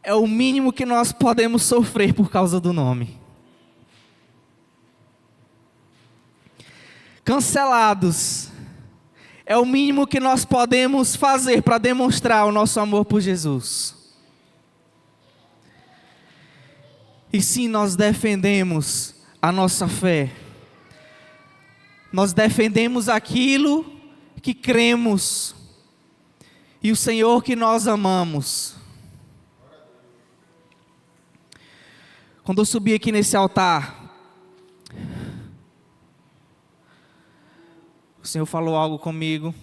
é o mínimo que nós podemos sofrer por causa do nome. Cancelados é o mínimo que nós podemos fazer para demonstrar o nosso amor por Jesus. E sim, nós defendemos a nossa fé. Nós defendemos aquilo que cremos. E o Senhor que nós amamos. Quando eu subi aqui nesse altar, o Senhor falou algo comigo.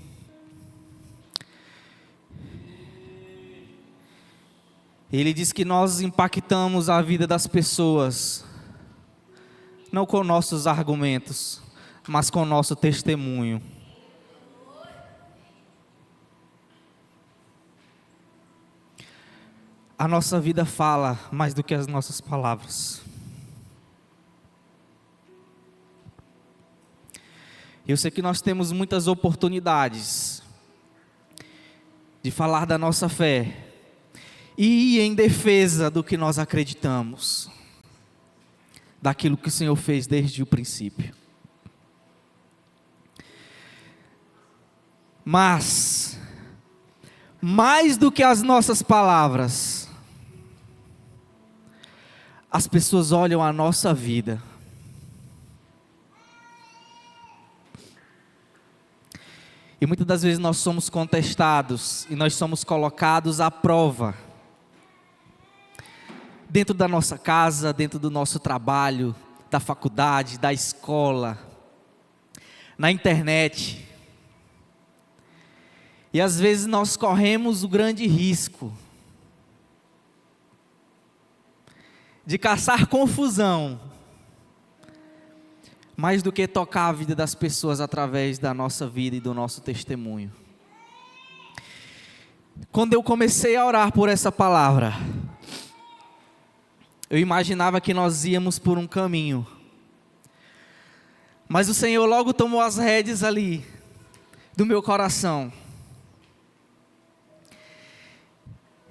Ele diz que nós impactamos a vida das pessoas, não com nossos argumentos, mas com o nosso testemunho. A nossa vida fala mais do que as nossas palavras. Eu sei que nós temos muitas oportunidades de falar da nossa fé e ir em defesa do que nós acreditamos, daquilo que o Senhor fez desde o princípio. Mas, mais do que as nossas palavras, as pessoas olham a nossa vida. E muitas das vezes nós somos contestados e nós somos colocados à prova. Dentro da nossa casa, dentro do nosso trabalho, da faculdade, da escola, na internet. E às vezes nós corremos o grande risco de caçar confusão, mais do que tocar a vida das pessoas através da nossa vida e do nosso testemunho. Quando eu comecei a orar por essa palavra, eu imaginava que nós íamos por um caminho, mas o Senhor logo tomou as rédeas ali, do meu coração,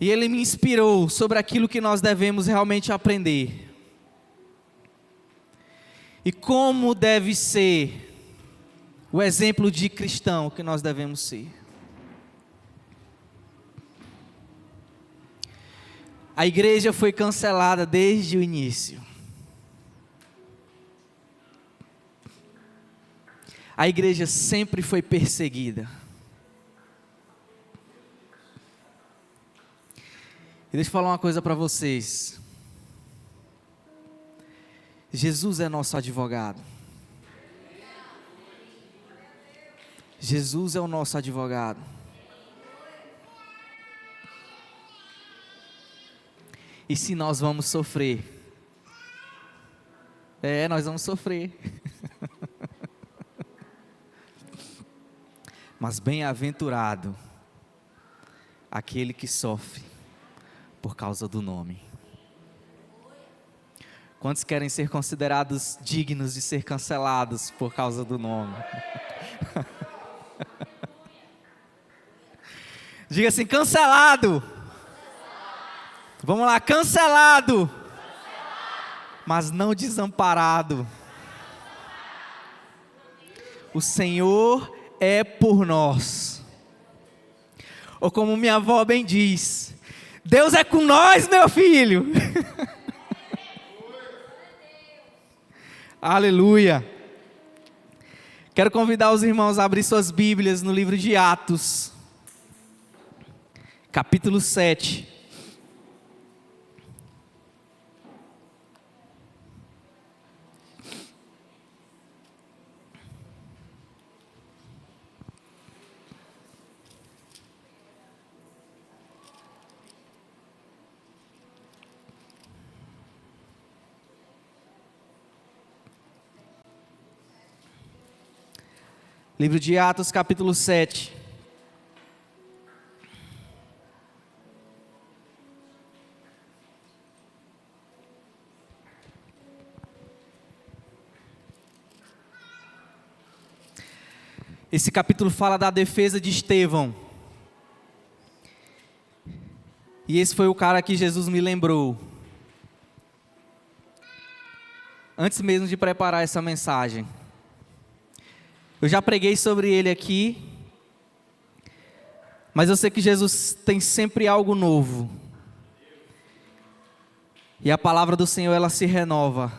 e Ele me inspirou sobre aquilo que nós devemos realmente aprender, e como deve ser o exemplo de cristão que nós devemos ser. A igreja foi cancelada desde o início. A igreja sempre foi perseguida. E deixa eu falar uma coisa para vocês. Jesus é nosso advogado. Jesus é o nosso advogado. E se nós vamos sofrer? Nós vamos sofrer. Mas bem-aventurado aquele que sofre por causa do nome. Quantos querem ser considerados dignos de ser cancelados por causa do nome? Diga assim: cancelado. Vamos lá, cancelado. Mas não desamparado. O Senhor é por nós. Ou como minha avó bem diz: Deus é com nós, meu filho. Aleluia. Quero convidar os irmãos a abrir suas Bíblias no livro de Atos, capítulo 7. Livro de Atos, capítulo 7. Esse capítulo fala da defesa de Estevão. E esse foi o cara que Jesus me lembrou, antes mesmo de preparar essa mensagem. Eu já preguei sobre ele aqui, mas eu sei que Jesus tem sempre algo novo. E a palavra do Senhor, ela se renova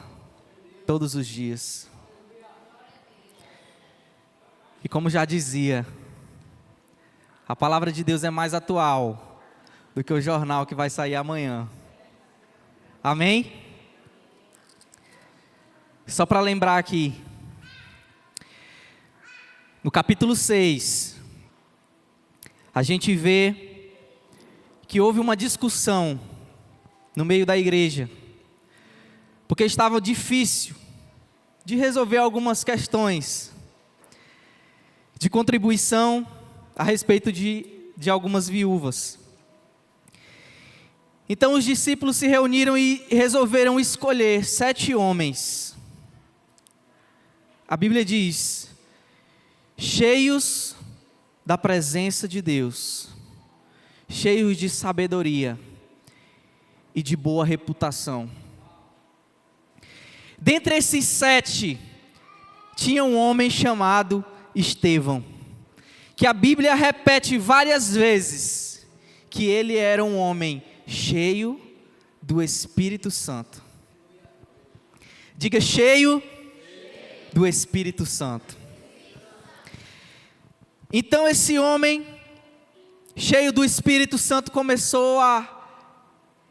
todos os dias. E como já dizia, a palavra de Deus é mais atual do que o jornal que vai sair amanhã. Amém? Só para lembrar aqui, no capítulo 6, a gente vê que houve uma discussão no meio da igreja, porque estava difícil de resolver algumas questões de contribuição a respeito de algumas viúvas. Então os discípulos se reuniram e resolveram escolher 7 homens. A Bíblia diz: cheios da presença de Deus, cheios de sabedoria e de boa reputação. Dentre esses 7, tinha um homem chamado Estevão, que a Bíblia repete várias vezes que ele era um homem cheio do Espírito Santo. Diga: cheio do Espírito Santo. Então esse homem, cheio do Espírito Santo, começou a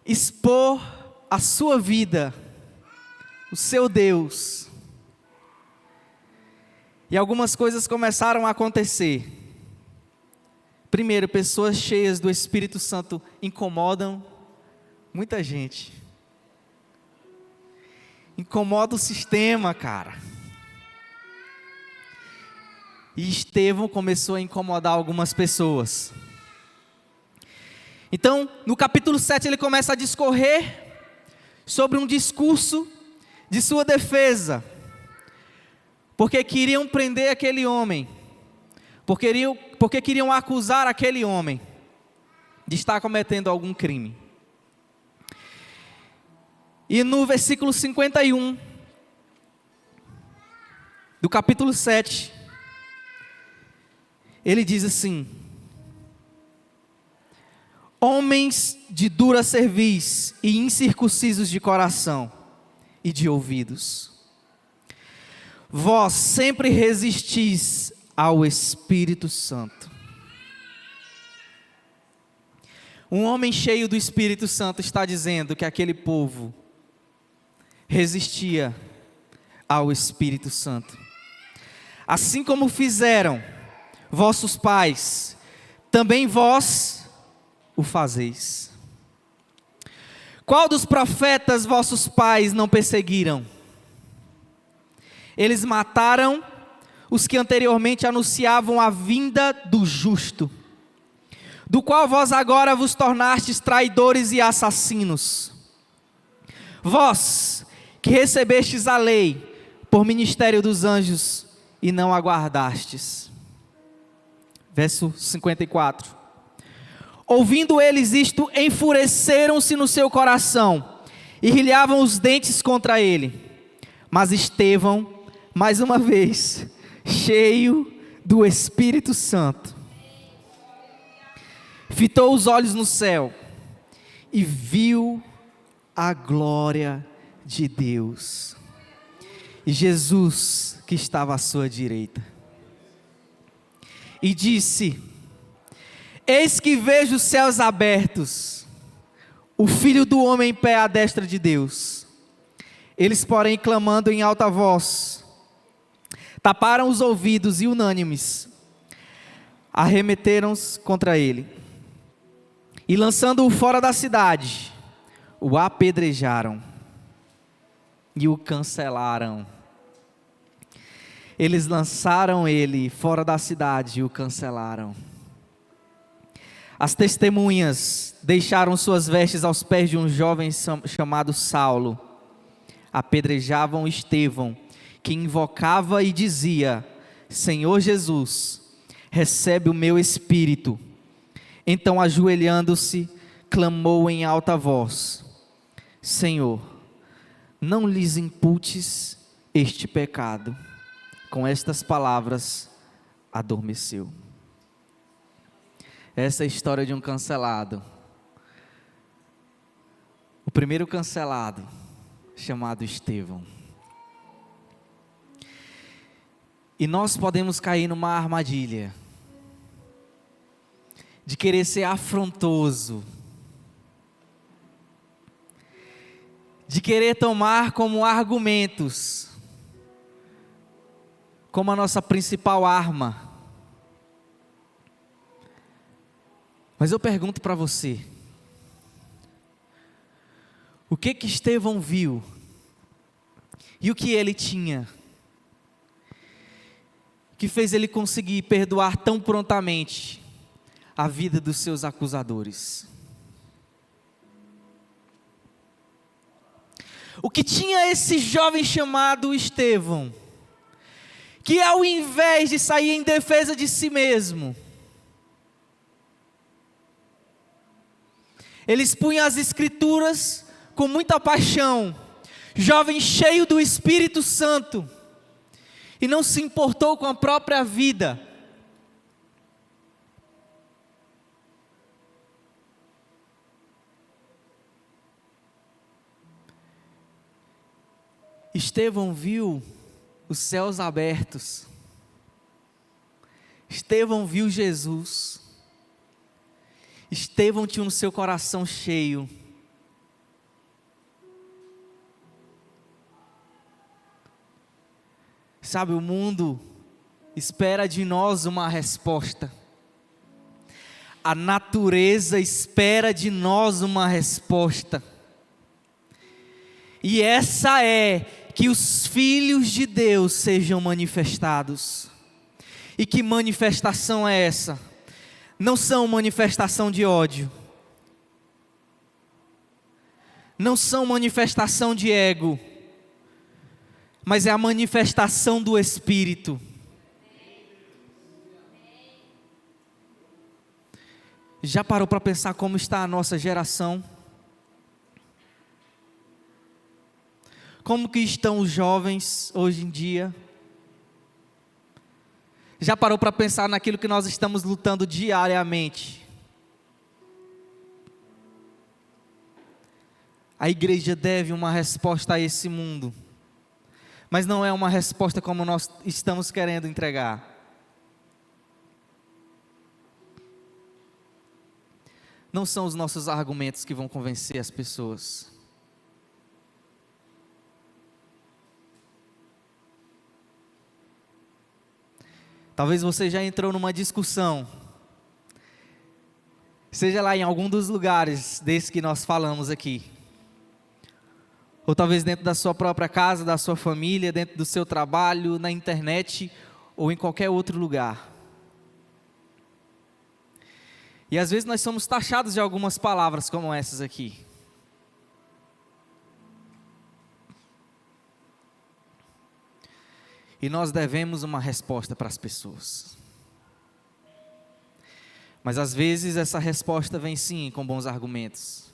expor a sua vida, o seu Deus. E algumas coisas começaram a acontecer. Primeiro, pessoas cheias do Espírito Santo incomodam muita gente. Incomoda o sistema, cara. E Estevão começou a incomodar algumas pessoas. Então, no capítulo 7, ele começa a discorrer sobre um discurso de sua defesa, porque queriam prender aquele homem, porque queriam acusar aquele homem de estar cometendo algum crime. E no versículo 51 do capítulo 7, ele diz assim: homens de dura cerviz e incircuncisos de coração e de ouvidos, vós sempre resistis ao Espírito Santo. Um homem cheio do Espírito Santo está dizendo que aquele povo resistia ao Espírito Santo. Assim como fizeram vossos pais, também vós o fazeis. Qual dos profetas vossos pais não perseguiram? Eles mataram os que anteriormente anunciavam a vinda do justo, do qual vós agora vos tornastes traidores e assassinos. Vós, que recebestes a lei por ministério dos anjos e não aguardastes. Verso 54. Ouvindo eles isto, enfureceram-se no seu coração e rilhavam os dentes contra ele. Mas Estevão, mais uma vez, cheio do Espírito Santo, fitou os olhos no céu e viu a glória de Deus e Jesus que estava à sua direita, e disse: eis que vejo os céus abertos, o Filho do Homem em pé à destra de Deus. Eles, porém, clamando em alta voz, taparam os ouvidos e unânimes arremeteram-se contra ele, e lançando-o fora da cidade, o apedrejaram e o cancelaram. Eles lançaram ele fora da cidade e o cancelaram. As testemunhas deixaram suas vestes aos pés de um jovem chamado Saulo. Apedrejavam Estevão, que invocava e dizia: Senhor Jesus, recebe o meu espírito. Então, ajoelhando-se, clamou em alta voz: Senhor, não lhes imputes este pecado. Com estas palavras, adormeceu. Essa é a história de um cancelado. O primeiro cancelado, chamado Estevão. E nós podemos cair numa armadilha de querer ser afrontoso, de querer tomar como argumentos, como a nossa principal arma. Mas eu pergunto para você, o que Estevão viu e o que ele tinha que fez ele conseguir perdoar tão prontamente a vida dos seus acusadores? O que tinha esse jovem chamado Estevão, que ao invés de sair em defesa de si mesmo, ele expunha as Escrituras com muita paixão, jovem cheio do Espírito Santo, e não se importou com a própria vida. Estevão viu os céus abertos. Estevão viu Jesus. Estevão tinha no seu coração cheio. Sabe, o mundo espera de nós uma resposta. A natureza espera de nós uma resposta. E essa é que os filhos de Deus sejam manifestados. E que manifestação é essa? Não são manifestação de ódio. Não são manifestação de ego. Mas é a manifestação do Espírito. Já parou para pensar como está a nossa geração? Como que estão os jovens hoje em dia? Já parou para pensar naquilo que nós estamos lutando diariamente? A igreja deve uma resposta a esse mundo. Mas não é uma resposta como nós estamos querendo entregar. Não são os nossos argumentos que vão convencer as pessoas. Talvez você já entrou numa discussão, seja lá em algum dos lugares desses que nós falamos aqui. Ou talvez dentro da sua própria casa, da sua família, dentro do seu trabalho, na internet ou em qualquer outro lugar. E às vezes nós somos taxados de algumas palavras como essas aqui. E nós devemos uma resposta para as pessoas. Mas às vezes essa resposta vem sim com bons argumentos.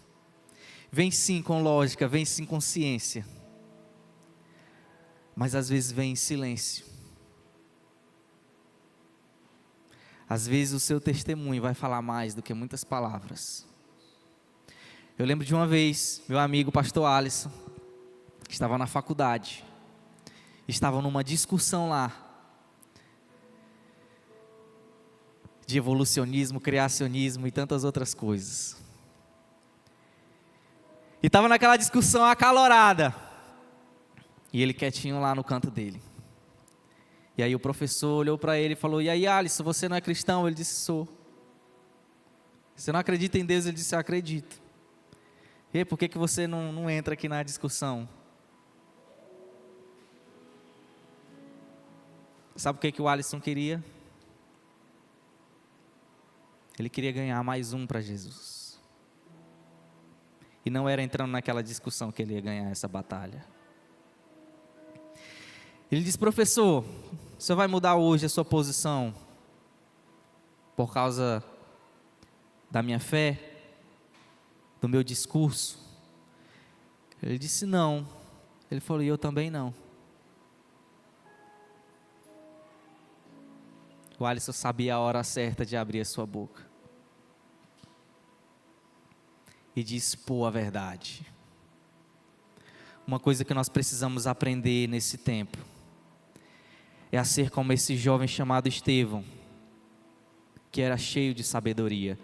Vem sim com lógica, vem sim com ciência. Mas às vezes vem em silêncio. Às vezes o seu testemunho vai falar mais do que muitas palavras. Eu lembro de uma vez, meu amigo pastor Alisson, que estava na faculdade, estavam numa discussão lá, de evolucionismo, criacionismo e tantas outras coisas. E estava naquela discussão acalorada. E ele quietinho lá no canto dele. E aí o professor olhou para ele e falou: e aí, Alisson, você não é cristão? Ele disse: sou. Você não acredita em Deus? Ele disse: eu acredito. E aí, por que você não entra aqui na discussão? Sabe o que o Alisson queria? Ele queria ganhar mais um para Jesus. E não era entrando naquela discussão que ele ia ganhar essa batalha. Ele disse: professor, o senhor vai mudar hoje a sua posição por causa da minha fé? do meu discurso? Ele disse não. Ele falou, e eu também não. O Alisson sabia a hora certa de abrir a sua boca e de expor a verdade. Uma coisa que nós precisamos aprender nesse tempo é a ser como esse jovem chamado Estevão, que era cheio de sabedoria.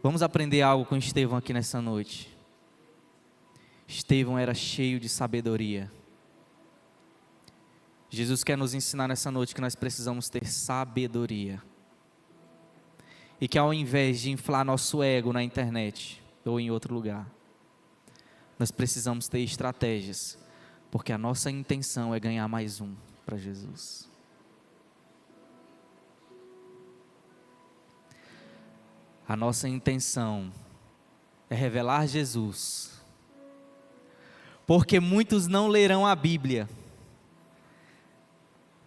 Vamos aprender algo com Estevão aqui nessa noite. Estevão era cheio de sabedoria. Jesus quer nos ensinar nessa noite que nós precisamos ter sabedoria. E que ao invés de inflar nosso ego na internet ou em outro lugar, nós precisamos ter estratégias, porque a nossa intenção é ganhar mais um para Jesus. A nossa intenção é revelar Jesus, porque muitos não lerão a Bíblia,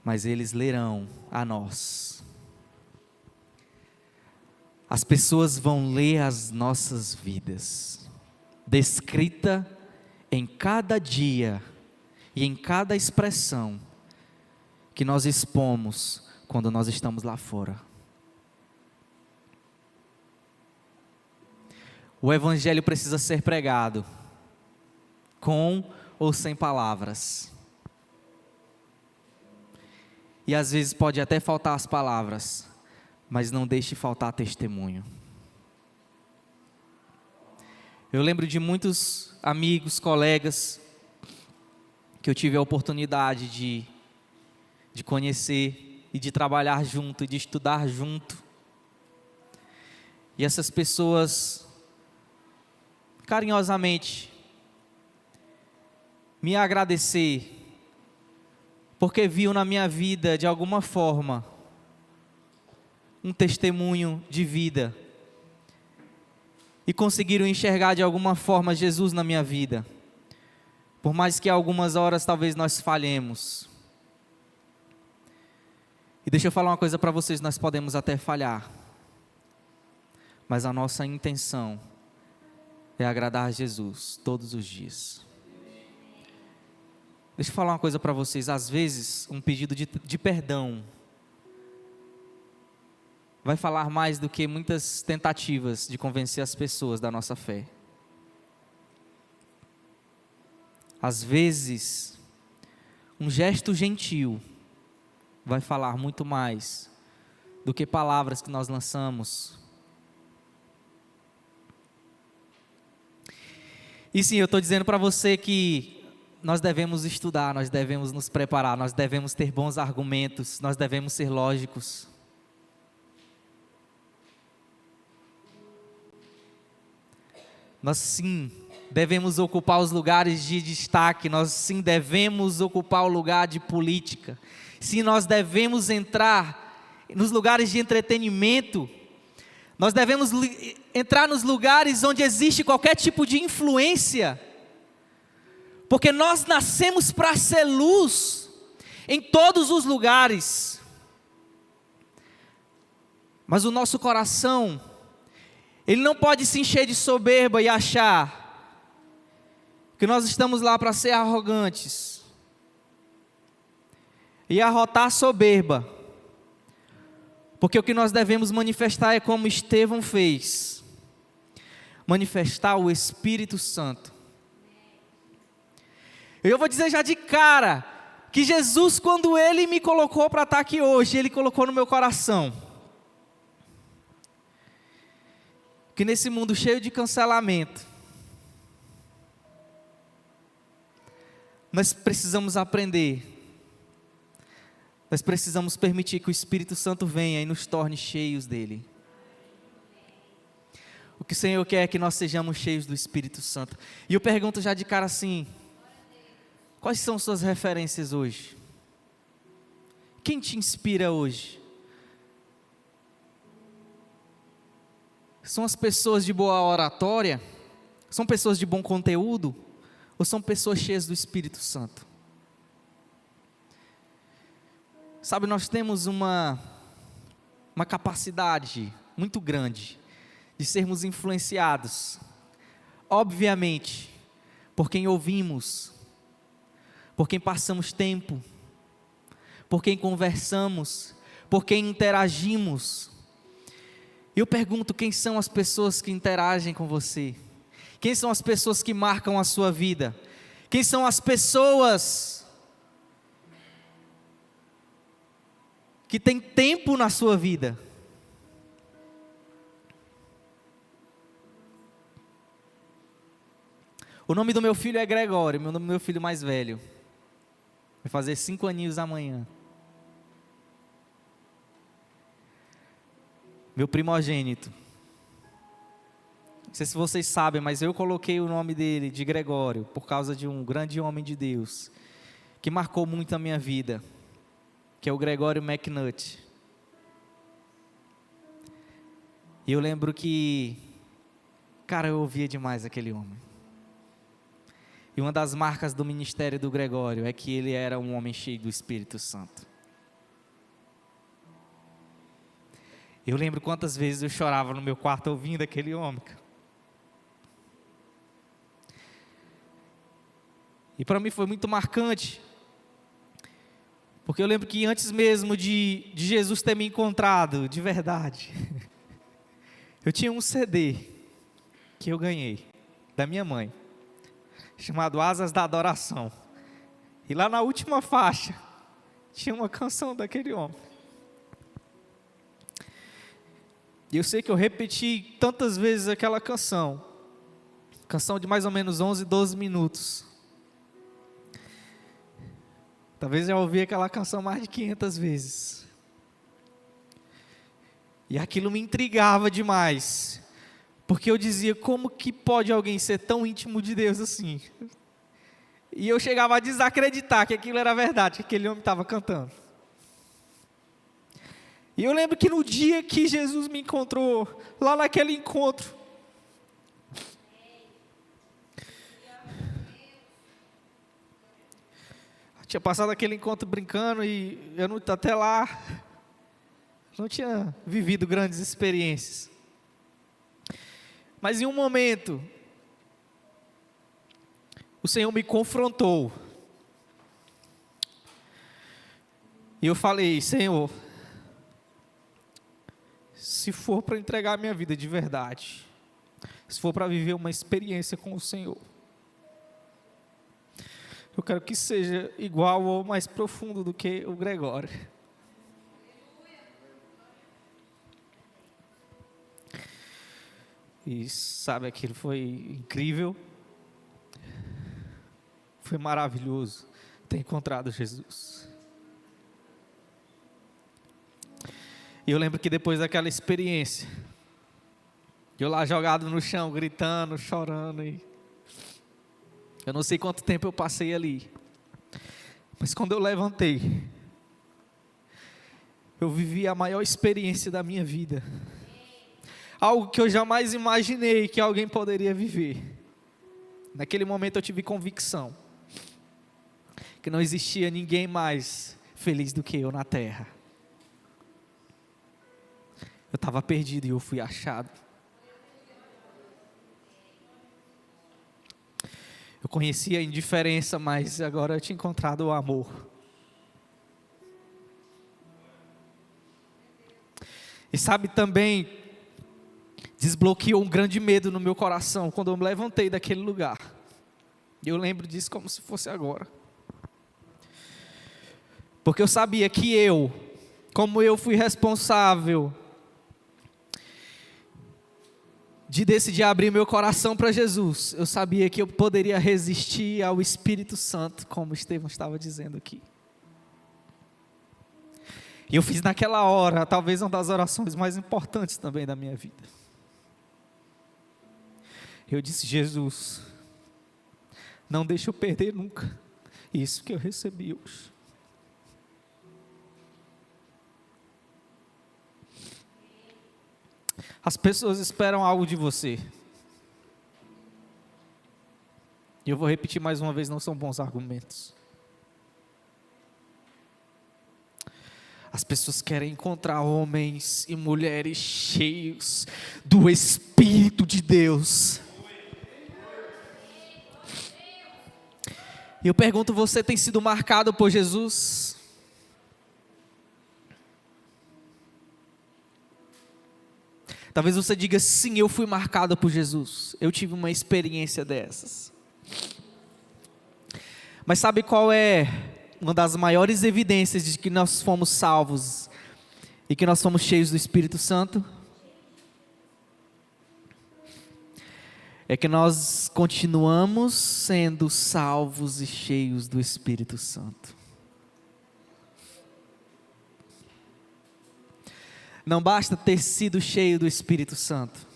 mas eles lerão a nós. As pessoas vão ler as nossas vidas, descrita em cada dia e em cada expressão que nós expomos quando nós estamos lá fora. O Evangelho precisa ser pregado, com ou sem palavras. E às vezes pode até faltar as palavras, mas não deixe faltar testemunho. Eu lembro de muitos amigos, colegas, que eu tive a oportunidade de conhecer e de trabalhar junto, e de estudar junto. E essas pessoas, carinhosamente, me agradecer, porque viu na minha vida, de alguma forma, um testemunho de vida, e conseguiram enxergar de alguma forma Jesus na minha vida, por mais que algumas horas talvez nós falhemos. E deixa eu falar uma coisa para vocês, nós podemos até falhar, mas a nossa intenção é agradar a Jesus todos os dias. Deixa eu falar uma coisa para vocês, às vezes um pedido de perdão vai falar mais do que muitas tentativas de convencer as pessoas da nossa fé. Às vezes, um gesto gentil vai falar muito mais do que palavras que nós lançamos. E sim, eu estou dizendo para você que nós devemos estudar, nós devemos nos preparar, nós devemos ter bons argumentos, nós devemos ser lógicos. Nós sim devemos ocupar os lugares de destaque, nós sim devemos ocupar o lugar de política, sim nós devemos entrar nos lugares de entretenimento, nós devemos entrar nos lugares onde existe qualquer tipo de influência, porque nós nascemos para ser luz em todos os lugares, mas o nosso coração, ele não pode se encher de soberba e achar que nós estamos lá para ser arrogantes e arrotar a soberba, porque o que nós devemos manifestar é como Estevão fez, manifestar o Espírito Santo. Eu vou dizer já de cara, que Jesus, quando Ele me colocou para estar aqui hoje, Ele colocou no meu coração, que nesse mundo cheio de cancelamento, nós precisamos aprender, nós precisamos permitir que o Espírito Santo venha e nos torne cheios dEle. O que o Senhor quer é que nós sejamos cheios do Espírito Santo. E eu pergunto já de cara assim, quais são suas referências hoje? Quem te inspira hoje? São as pessoas de boa oratória? São pessoas de bom conteúdo? Ou são pessoas cheias do Espírito Santo? Sabe, nós temos uma capacidade muito grande de sermos influenciados obviamente, por quem ouvimos, por quem passamos tempo, por quem conversamos, por quem interagimos. Eu pergunto, quem são as pessoas que interagem com você? Quem são as pessoas que marcam a sua vida? Quem são as pessoas que têm tempo na sua vida? O nome do meu filho é Gregório, meu nome do meu filho mais velho. Vai fazer 5 aninhos amanhã. Meu primogênito. Não sei se vocês sabem, mas eu coloquei o nome dele de Gregório por causa de um grande homem de Deus que marcou muito a minha vida, que é o Gregório McNutt. E eu lembro que, cara, eu ouvia demais aquele homem. E uma das marcas do ministério do Gregório é que ele era um homem cheio do Espírito Santo. Eu lembro quantas vezes eu chorava no meu quarto ouvindo aquele homem. E para mim foi muito marcante, porque eu lembro que antes mesmo de Jesus ter me encontrado de verdade, eu tinha um CD que eu ganhei da minha mãe, chamado Asas da Adoração. E lá na última faixa tinha uma canção daquele homem. E eu sei que eu repeti tantas vezes aquela canção de mais ou menos 11, 12 minutos. Talvez eu ouvi aquela canção mais de 500 vezes. E aquilo me intrigava demais, porque eu dizia, como que pode alguém ser tão íntimo de Deus assim? E eu chegava a desacreditar que aquilo era verdade, que aquele homem estava cantando. E eu lembro que no dia que Jesus me encontrou, lá naquele encontro, tinha passado aquele encontro brincando e eu não, até lá não tinha vivido grandes experiências. Mas em um momento, o Senhor me confrontou. E eu falei, Senhor, se for para entregar a minha vida de verdade, se for para viver uma experiência com o Senhor, eu quero que seja igual ou mais profundo do que o Gregório. E sabe, aquilo foi incrível, foi maravilhoso ter encontrado Jesus. E eu lembro que depois daquela experiência, eu lá jogado no chão, gritando, chorando, e eu não sei quanto tempo eu passei ali, mas quando eu levantei, eu vivi a maior experiência da minha vida, algo que eu jamais imaginei que alguém poderia viver. Naquele momento eu tive convicção que não existia ninguém mais feliz do que eu na terra. Eu estava perdido e eu fui achado. Eu conhecia a indiferença, mas agora eu tinha encontrado o amor. E sabe, também desbloqueou um grande medo no meu coração quando eu me levantei daquele lugar. Eu lembro disso como se fosse agora. Porque eu sabia que como eu fui responsável de decidir abrir meu coração para Jesus, eu sabia que eu poderia resistir ao Espírito Santo, como Estevão estava dizendo aqui. E eu fiz naquela hora, talvez uma das orações mais importantes também da minha vida. Eu disse, Jesus, não deixe eu perder nunca isso que eu recebi hoje. As pessoas esperam algo de você. E eu vou repetir mais uma vez, não são bons argumentos. As pessoas querem encontrar homens e mulheres cheios do Espírito de Deus. E eu pergunto, você tem sido marcado por Jesus? Talvez você diga, sim, eu fui marcado por Jesus. Eu tive uma experiência dessas. Mas sabe qual é uma das maiores evidências de que nós fomos salvos e que nós fomos cheios do Espírito Santo? É que nós continuamos sendo salvos e cheios do Espírito Santo. Não basta ter sido cheio do Espírito Santo.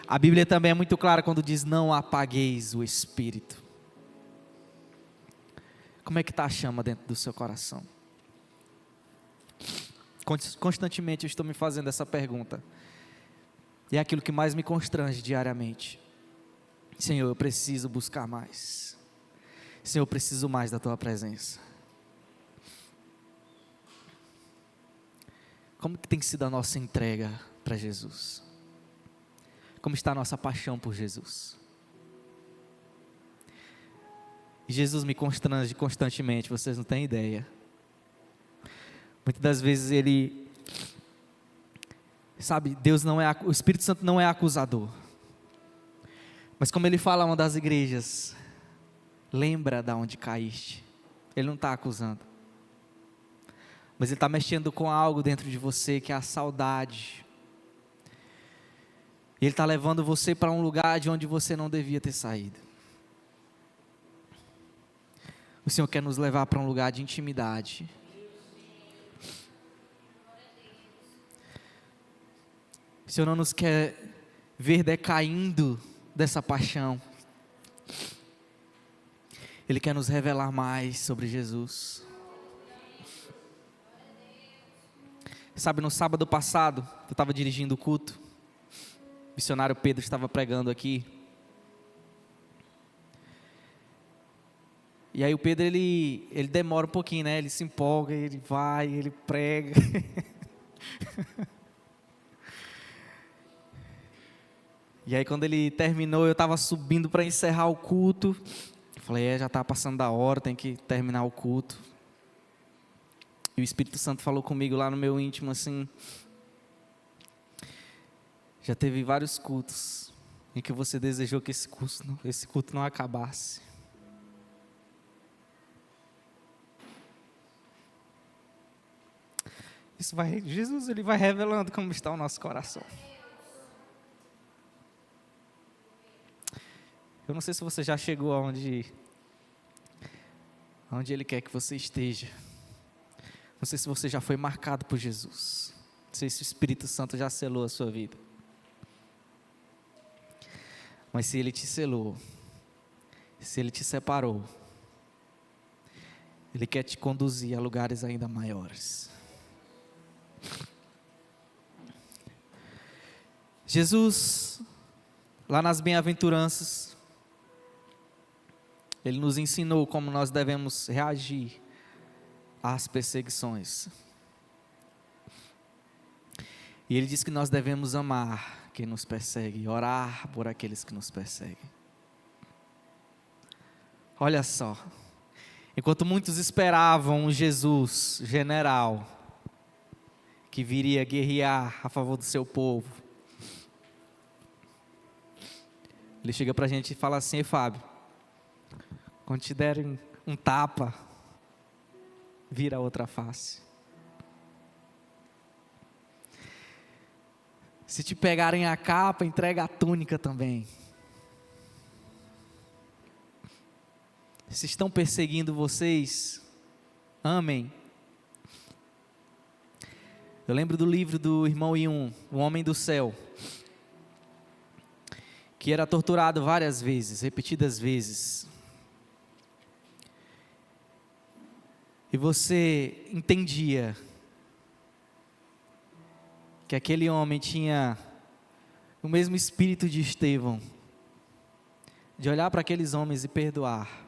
A Bíblia também é muito clara quando diz, não apagueis o Espírito. Como é que está a chama dentro do seu coração? Constantemente eu estou me fazendo essa pergunta. E é aquilo que mais me constrange diariamente. Senhor, eu preciso buscar mais. Senhor, eu preciso mais da Tua presença. Como que tem sido a nossa entrega para Jesus? Como está a nossa paixão por Jesus? E Jesus me constrange constantemente, vocês não têm ideia. Muitas das vezes Ele, sabe, o Espírito Santo não é acusador. Mas como Ele fala a uma das igrejas, lembra de onde caíste. Ele não está acusando. Mas Ele está mexendo com algo dentro de você, que é a saudade. E Ele está levando você para um lugar de onde você não devia ter saído. O Senhor quer nos levar para um lugar de intimidade. O Senhor não nos quer ver decaindo dessa paixão. Ele quer nos revelar mais sobre Jesus. Sabe, no sábado passado, eu estava dirigindo o culto. O missionário Pedro estava pregando aqui. E aí o Pedro, ele demora um pouquinho, né? Ele se empolga, ele vai, ele prega. E aí quando ele terminou, eu estava subindo para encerrar o culto. Eu falei, já está passando da hora, tem que terminar o culto. E o Espírito Santo falou comigo lá no meu íntimo assim, já teve vários cultos em que você desejou que esse culto não acabasse. Jesus, Ele vai revelando como está o nosso coração. Eu não sei se você já chegou aonde Ele quer que você esteja. Não sei se você já foi marcado por Jesus. Não sei se o Espírito Santo já selou a sua vida. Mas se Ele te selou, se Ele te separou, Ele quer te conduzir a lugares ainda maiores. Jesus, lá nas bem-aventuranças, Ele nos ensinou como nós devemos reagir às perseguições. E Ele diz que nós devemos amar quem nos persegue, orar por aqueles que nos perseguem. Olha só, enquanto muitos esperavam um Jesus general, que viria guerrear a favor do seu povo, Ele chega para a gente e fala assim, Fábio, quando te derem um tapa, vira a outra face. Se te pegarem a capa, entrega a túnica também. Se estão perseguindo vocês, amem. Eu lembro do livro do irmão Yun, O Homem do Céu, que era torturado várias vezes, repetidas vezes. E você entendia que aquele homem tinha o mesmo espírito de Estevão, de olhar para aqueles homens e perdoar.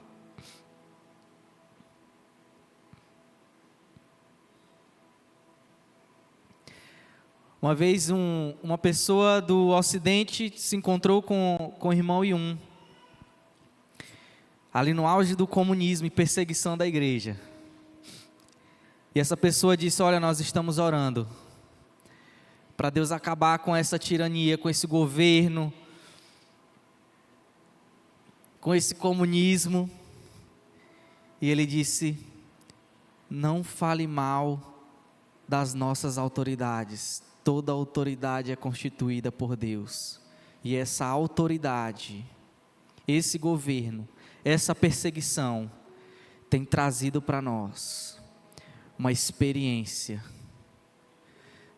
Uma vez uma pessoa do Ocidente se encontrou com o irmão Yun. ali no auge do comunismo e perseguição da igreja. E essa pessoa disse: olha, nós estamos orando para Deus acabar com essa tirania, com esse governo, com esse comunismo. E ele disse: não fale mal das nossas autoridades. Toda autoridade é constituída por Deus. E essa autoridade, esse governo, essa perseguição tem trazido para nós uma experiência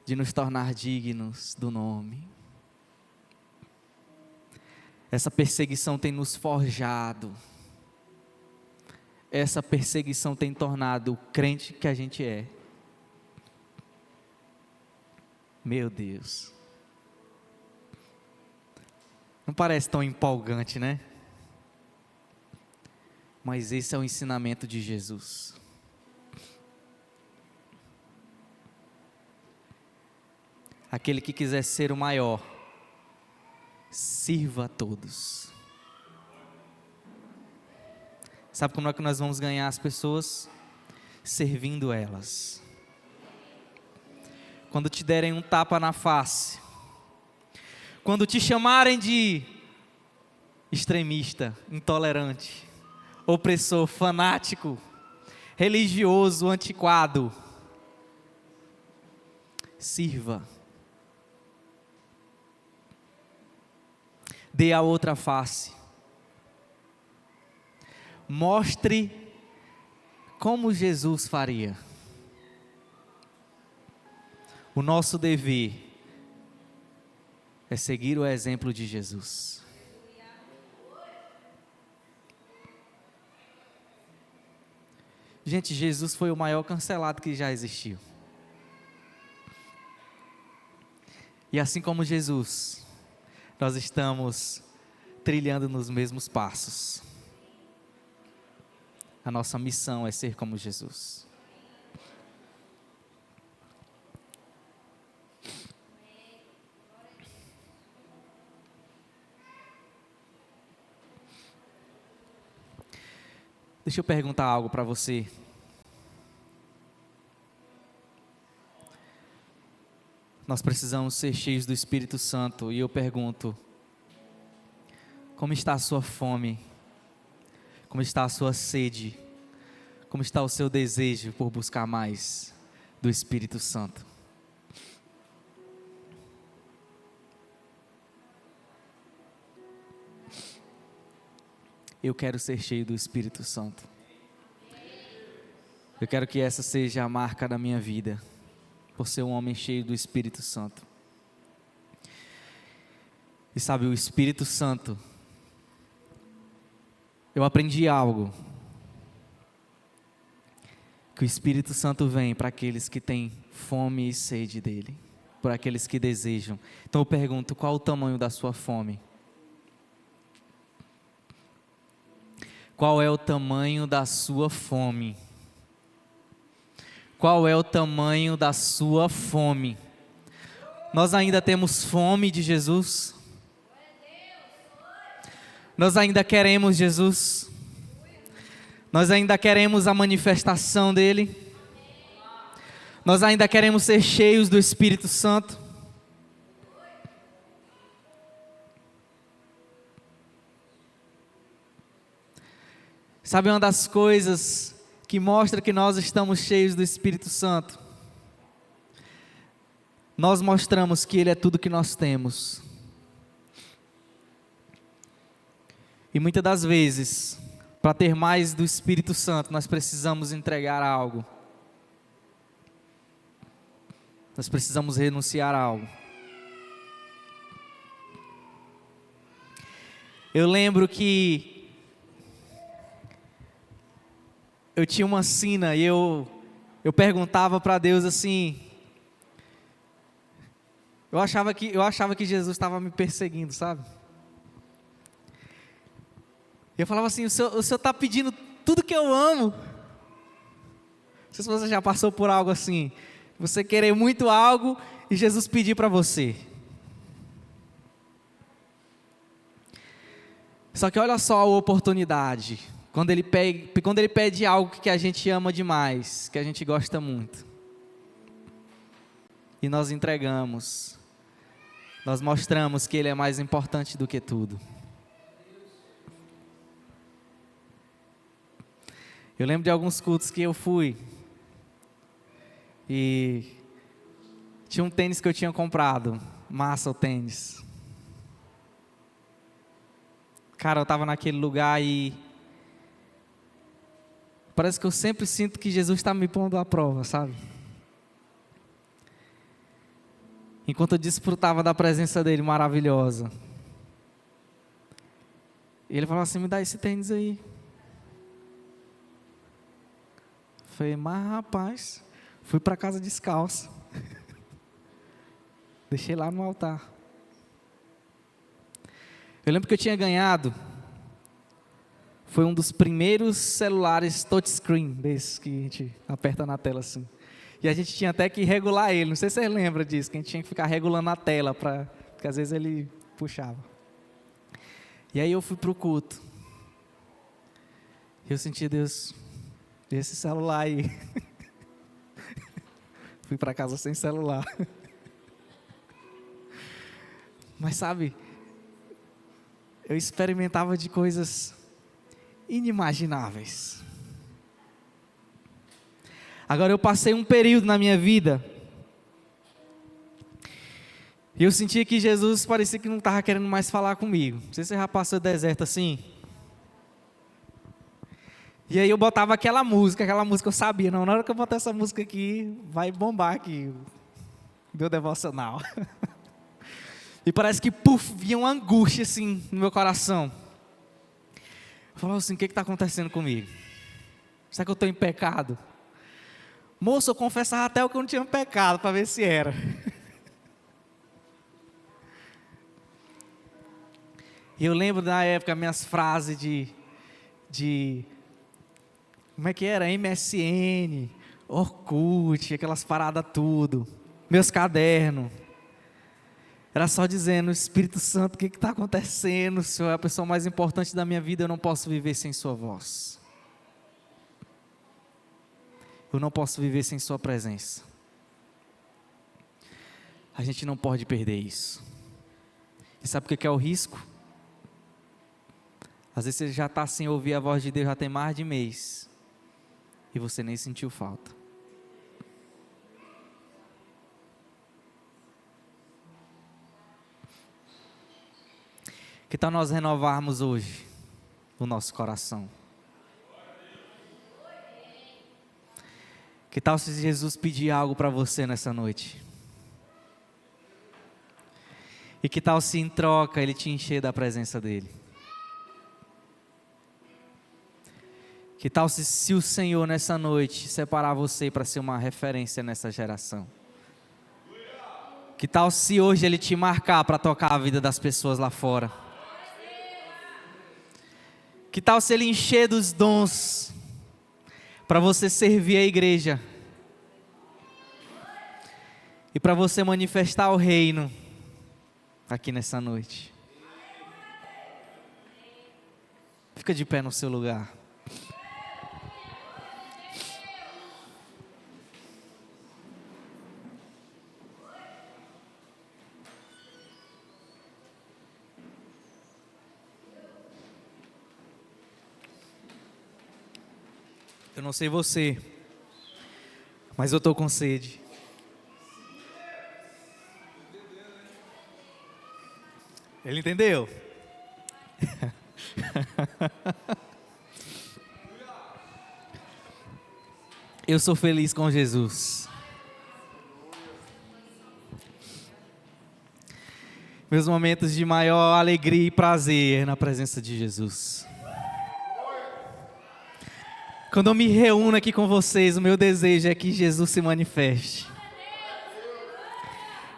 de nos tornar dignos do nome. Essa perseguição tem nos forjado. Essa perseguição tem tornado o crente que a gente é. Meu Deus. Não parece tão empolgante, né? Mas esse é o ensinamento de Jesus. Aquele que quiser ser o maior, sirva a todos. Sabe como é que nós vamos ganhar as pessoas? Servindo elas. Quando te derem um tapa na face, quando te chamarem de extremista, intolerante, opressor, fanático, religioso, antiquado, sirva. Dê a outra face. Mostre como Jesus faria. O nosso dever é seguir o exemplo de Jesus. Gente, Jesus foi o maior cancelado que já existiu. E assim como Jesus, nós estamos trilhando nos mesmos passos. A nossa missão é ser como Jesus. Deixa eu perguntar algo para você. Nós precisamos ser cheios do Espírito Santo. E eu pergunto: como está a sua fome? Como está a sua sede? Como está o seu desejo por buscar mais do Espírito Santo? Eu quero ser cheio do Espírito Santo. Eu quero que essa seja a marca da minha vida, por ser um homem cheio do Espírito Santo. E sabe, o Espírito Santo, eu aprendi algo, que o Espírito Santo vem para aqueles que têm fome e sede dele, por aqueles que desejam. Então eu pergunto: qual o tamanho da sua fome? Qual é o tamanho da sua fome? Qual é o tamanho da sua fome? Nós ainda temos fome de Jesus? Nós ainda queremos Jesus? Nós ainda queremos a manifestação dele? Nós ainda queremos ser cheios do Espírito Santo? Sabe uma das coisas que mostra que nós estamos cheios do Espírito Santo? Nós mostramos que Ele é tudo que nós temos. E muitas das vezes, para ter mais do Espírito Santo, nós precisamos entregar algo. Nós precisamos renunciar a algo. Eu lembro que eu tinha uma sina e eu perguntava para Deus assim. Eu achava que Jesus estava me perseguindo, sabe? Eu falava assim: o senhor está pedindo tudo que eu amo. Não sei se você já passou por algo assim. Você querer muito algo e Jesus pedir para você. Só que olha só a oportunidade. quando Ele pede algo que a gente ama demais, que a gente gosta muito, e nós entregamos, nós mostramos que Ele é mais importante do que tudo. Eu lembro de alguns cultos que eu fui, e tinha um tênis que eu tinha comprado, massa o tênis. Cara, eu estava naquele lugar e parece que eu sempre sinto que Jesus está me pondo à prova, sabe? Enquanto eu desfrutava da presença dele maravilhosa. E ele falou assim, me dá esse tênis aí. Falei, mas rapaz, fui para casa descalço. Deixei lá no altar. Eu lembro que eu tinha ganhado, foi um dos primeiros celulares touchscreen, desses que a gente aperta na tela assim. E a gente tinha até que regular ele, não sei se vocês lembram disso, que a gente tinha que ficar regulando a tela, porque às vezes ele puxava. E aí eu fui para o culto. Eu senti, Deus, esse celular aí. Fui para casa sem celular. Mas sabe, eu experimentava de coisas inimagináveis. Agora eu passei um período na minha vida e eu sentia que Jesus parecia que não estava querendo mais falar comigo. Não sei se você já passou deserto assim. E aí eu botava aquela música eu sabia, não, na hora que eu botar essa música aqui, vai bombar aqui o meu devocional. E parece que, vinha uma angústia assim no meu coração. Eu falava assim, o que está acontecendo comigo? Será que eu estou em pecado? Moço, eu confessava até o que eu não tinha pecado, para ver se era. E eu lembro da época, minhas frases de como é que era? MSN, Orkut, aquelas paradas tudo. Meus cadernos. Era só dizendo, Espírito Santo, o que está acontecendo? O Senhor é a pessoa mais importante da minha vida, eu não posso viver sem sua voz. Eu não posso viver sem sua presença. A gente não pode perder isso. E sabe o que é o risco? Às vezes você já está sem ouvir a voz de Deus, já tem mais de mês. E você nem sentiu falta. Que tal nós renovarmos hoje o nosso coração? Que tal se Jesus pedir algo para você nessa noite? E que tal se em troca Ele te encher da presença dEle? Que tal se o Senhor nessa noite separar você para ser uma referência nessa geração? Que tal se hoje Ele te marcar para tocar a vida das pessoas lá fora? Que tal se Ele encher dos dons para você servir a igreja e para você manifestar o reino aqui nessa noite? Fica de pé no seu lugar. Eu não sei você, mas eu estou com sede. Ele entendeu? Eu sou feliz com Jesus. Meus momentos de maior alegria e prazer na presença de Jesus. Quando eu me reúno aqui com vocês, o meu desejo é que Jesus se manifeste.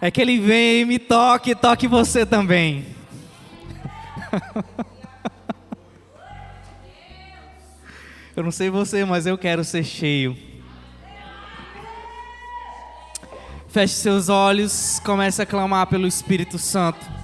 É que Ele venha e me toque, e toque você também. Eu não sei você, mas eu quero ser cheio. Feche seus olhos, comece a clamar pelo Espírito Santo.